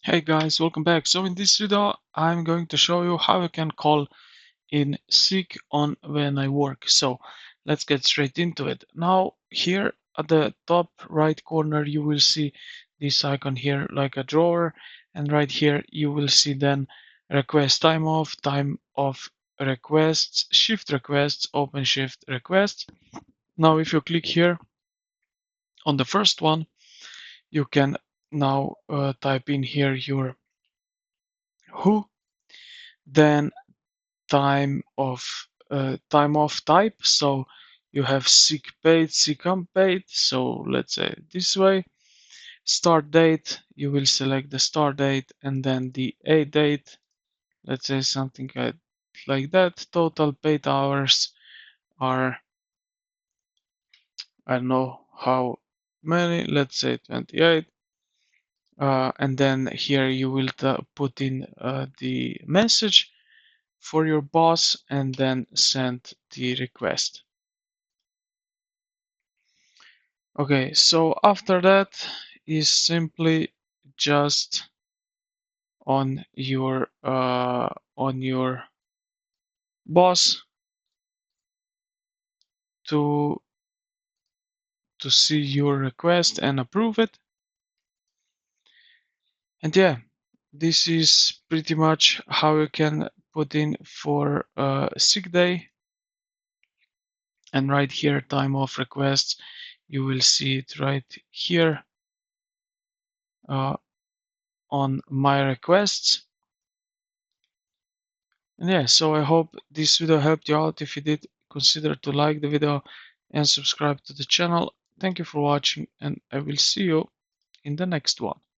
Hey guys, welcome back. So in this video, I'm going to show you how you can call in sick on when I work. So let's get straight into it. Now here at the top right corner, you will see this icon here like a drawer. And right here, you will see then request time off requests, shift requests, open shift requests. Now if you click here on the first one, you can now type in here your who, then time off type. So you have sick paid, sick unpaid. So let's say this way. Start date, you will select the start date and then the a date. Let's say something like that. Total paid hours are, I don't know how many, let's say 28. And then here you will put in the message for your boss and then send the request. Okay, so after that is simply just on your boss to see your request and approve it. And yeah, this is pretty much how you can put in for a sick day. And right here, time off requests, you will see it right here on my requests. And yeah, so I hope this video helped you out. If you did, consider to like the video and subscribe to the channel. Thank you for watching, and I will see you in the next one.